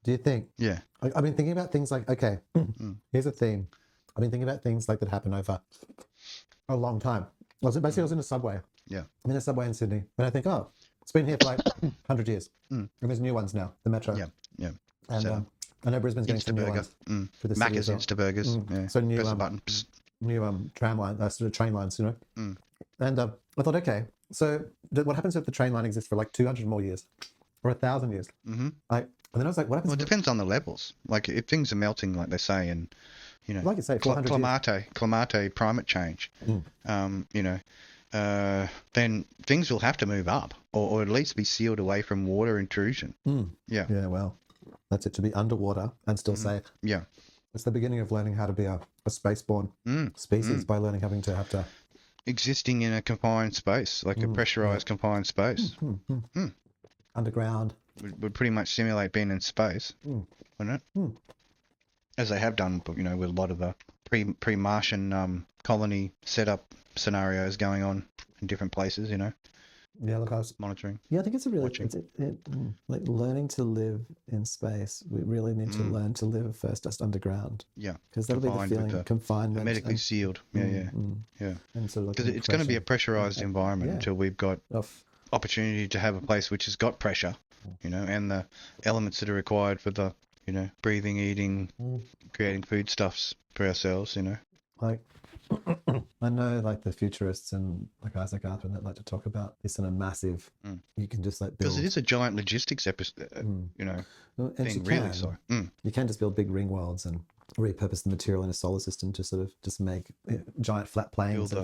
Do you think? Yeah. I've been thinking about things like, okay, here's a theme. I've been thinking about things like that happen over a long time. I was in a subway. Yeah. I'm in a subway in Sydney, and I think, oh, it's been here for like 100 years. And there's new ones now, the metro. Yeah. Yeah. And So, I know Brisbane's getting some new ones for the city Macca's as well. Instaburgers. Yeah. So new, Press a button. new tram line, sort of train lines, you know. And I thought, okay, so what happens if the train line exists for like 200 more years or 1,000 years? And then I was like, what happens? Well, it depends on the levels. Like if things are melting, like they say, and you know, like you say, 400 climate change. You know, then things will have to move up, or at least be sealed away from water intrusion. Yeah. Yeah. Well, that's it. To be underwater and still safe. Yeah. It's the beginning of learning how to be a spaceborne species by learning having to have to existing in a confined space, like a pressurized confined space. Underground. Would pretty much simulate being in space, wouldn't it? As they have done, you know, with a lot of the pre-Martian colony setup scenarios going on in different places, you know. Yeah, look, I was monitoring. Yeah, I think it's a really like learning to live in space. We really need to learn to live first just underground. Yeah, because that'll be the feeling confinement, hermetically sealed. Yeah. And sort of because it's going to be a pressurized environment until we've got opportunity to have a place which has got pressure, you know, and the elements that are required for the, you know, breathing, eating, creating foodstuffs for ourselves, you know. Like, I know, like the futurists and like Isaac Arthur that like to talk about this in a massive. You can just like build, because it is a giant logistics episode, you know, thing. Really, sorry. You can just build big ring worlds and repurpose the material in a solar system to sort of just make giant flat planes.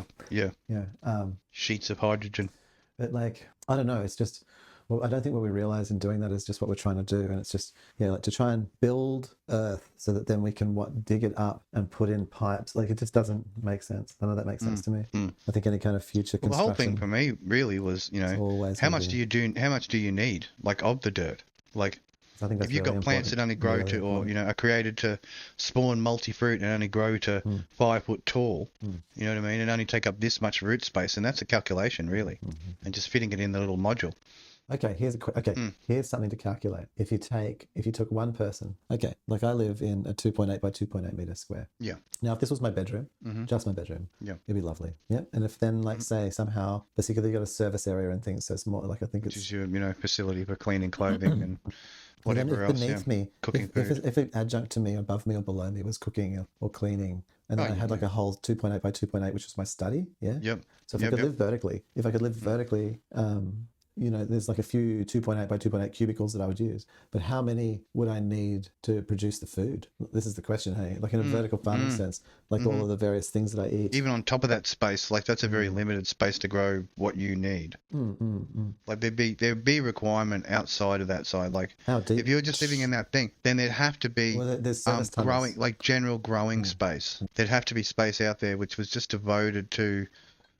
Sheets of hydrogen. But like, I don't know. It's just. Well, I don't think what we realize in doing that is just what we're trying to do. And it's just, like to try and build Earth so that then we can dig it up and put in pipes. Like, it just doesn't make sense. None of that makes sense to me. I think any kind of future construction. The whole thing for me really was, you know, how much do you need, like, of the dirt? Like, I think that's if you've got plants that only grow to, or, you know, are created to spawn multi-fruit and only grow to 5 foot tall, you know what I mean? And only take up this much root space. And that's a calculation, really. And just fitting it in the little module. Okay, here's something to calculate. If you took one person, okay, like I live in a 2.8 by 2.8 meter square. Yeah. Now, if this was my bedroom, just my bedroom, it'd be lovely. Yeah. And if then, like, say somehow, basically, you got a service area and things, so it's more like, I think it's just your, you know, facility for cleaning clothing and whatever else. Beneath me, cooking food. If an adjunct to me, above me or below me, was cooking or cleaning, and then I had like a whole 2.8 by 2.8, which was my study. Yeah. Yep. So if I could live vertically, you know, there's like a few 2.8 by 2.8 cubicles that I would use, but how many would I need to produce the food? This is the question, hey? Like in a vertical farming sense, like all of the various things that I eat. Even on top of that space, like that's a very limited space to grow what you need. Like there'd be requirement outside of that side. Like how deep? If you're just living in that thing, then there'd have to be growing, like general growing space. There'd have to be space out there which was just devoted to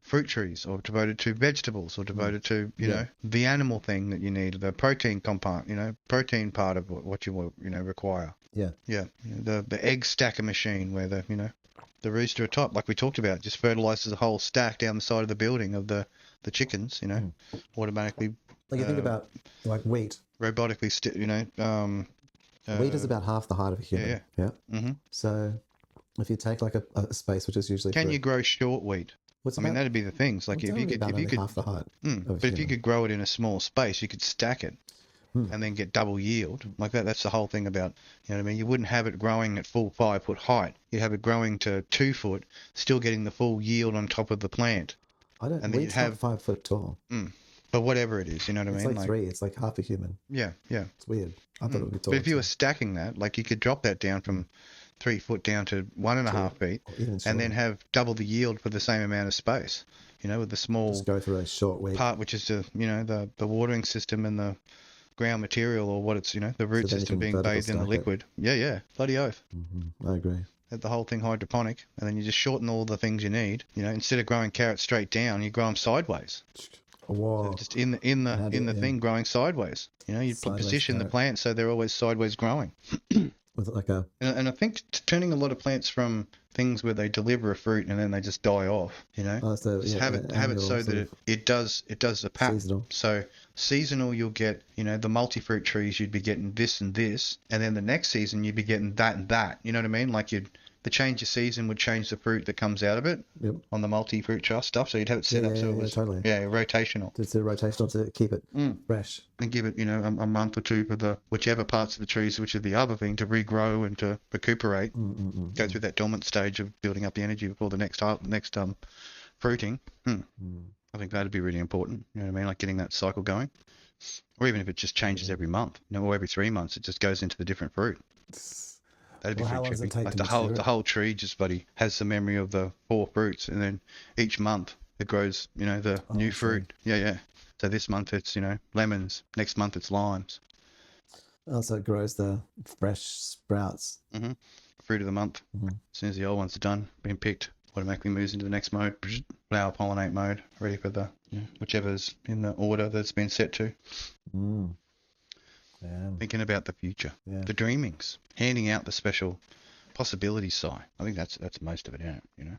fruit trees, or devoted to vegetables, or devoted to, you know, the animal thing that you need, the protein component, you know, protein part of what you will, you know, require. Yeah. The egg stacker machine where the, you know, the rooster atop, like we talked about, just fertilizes a whole stack down the side of the building of the chickens, you know, automatically. Like you think about like wheat. Robotically, wheat is about half the height of a human. Yeah. So if you take like a space which is usually. Can you grow short wheat? I mean, that'd be the things. Like if you could half the height. But if you could grow it in a small space, you could stack it and then get double yield. Like that's the whole thing about, you know what I mean? You wouldn't have it growing at full 5 foot height. You'd have it growing to 2 foot, still getting the full yield on top of the plant. And then you'd have 5 foot tall. But whatever it is, you know what I mean? It's like 3. It's like half a human. Yeah. It's weird. I thought it would be tall. But if you were stacking that, like you could drop that down from 3 foot down to 1.5 feet, and then have double the yield for the same amount of space. You know, with the small just go through a short week part, which is the, you know, the watering system and the ground material, or what it's, you know, the root system being bathed in the liquid. Yeah, bloody oath. I agree. The whole thing hydroponic, and then you just shorten all the things you need. You know, instead of growing carrots straight down, you grow them sideways. Whoa. So just in the thing growing sideways. You know, you position the plants so they're always sideways growing. with like a. And I think turning a lot of plants from things where they deliver a fruit and then they just die off, you know, just have it so that it does a pattern. Seasonal. So seasonal, you'll get, you know, the multi-fruit trees, you'd be getting this and this, and then the next season you'd be getting that and that. You know what I mean? Like the change of season would change the fruit that comes out of it. Yep. On the multi-fruit trust stuff. So you'd have it set up so it was totally. rotational. It's rotational to keep it fresh. And give it, you know, a month or two for the whichever parts of the trees, which are the other thing, to regrow and to recuperate, go through that dormant stage of building up the energy before the next fruiting. I think that'd be really important. You know what I mean? Like getting that cycle going. Or even if it just changes every month, you know, or every 3 months, it just goes into the different fruit. That'd be how long does it take like to the whole tree just has the memory of the 4 fruits, and then each month it grows, you know, the new fruit. Yeah. So this month it's, you know, lemons. Next month it's limes. Also, it grows the fresh sprouts. Fruit of the month. As soon as the old ones are done, being picked, automatically moves into the next mode, flower pollinate mode, ready for the whichever's in the order that's been set to. Yeah. Thinking about the future, the dreamings, handing out the special possibility side. I think that's most of it, you know.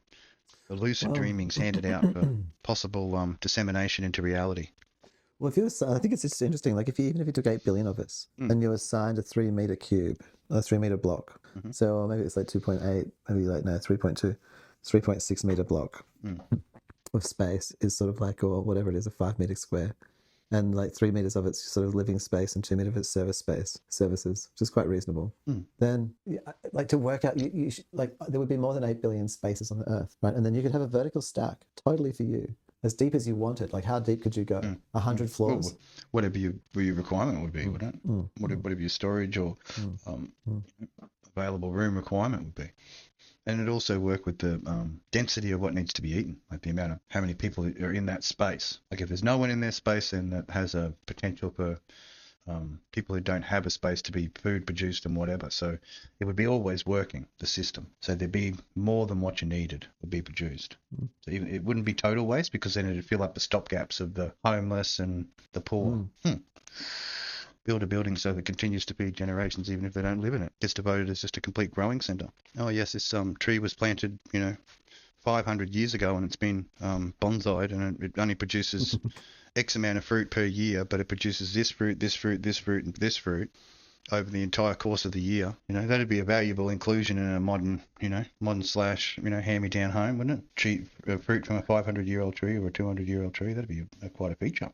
The lucid dreamings handed out for possible dissemination into reality. Well, I think it's just interesting. Like even if you took 8 billion of us and you assigned a 3 meter cube, a 3 meter block, so maybe it's like 2.8, maybe like 3.2, 3.6 meter block of space is sort of like, or whatever it is, a 5 meter square. And like 3 meters of it's sort of living space and 2 meters of it's services, which is quite reasonable. Then, like to work out, you should, like there would be more than 8 billion spaces on the Earth, right? And then you could have a vertical stack totally for you, as deep as you wanted. Like how deep could you go? 100 floors? Well, whatever your requirement would be, wouldn't it? Whatever your storage or available room requirement would be. And it also work with the density of what needs to be eaten, like the amount of how many people are in that space. Like if there's no one in their space, then that has a potential for people who don't have a space to be food produced and whatever. So it would be always working, the system. So there'd be more than what you needed would be produced. So even, it wouldn't be total waste, because then it'd fill up the stopgaps of the homeless and the poor. Build a building so that it continues to feed generations even if they don't live in it. It's devoted as just a complete growing centre. Oh yes, this tree was planted, 500 years ago, and it's been bonsaied, and it only produces X amount of fruit per year, but it produces this fruit, this fruit, this fruit, and this fruit over the entire course of the year. That'd be a valuable inclusion in a modern slash, hand-me-down home, wouldn't it? Fruit from a 500-year-old tree or a 200-year-old tree, that'd be quite a feature.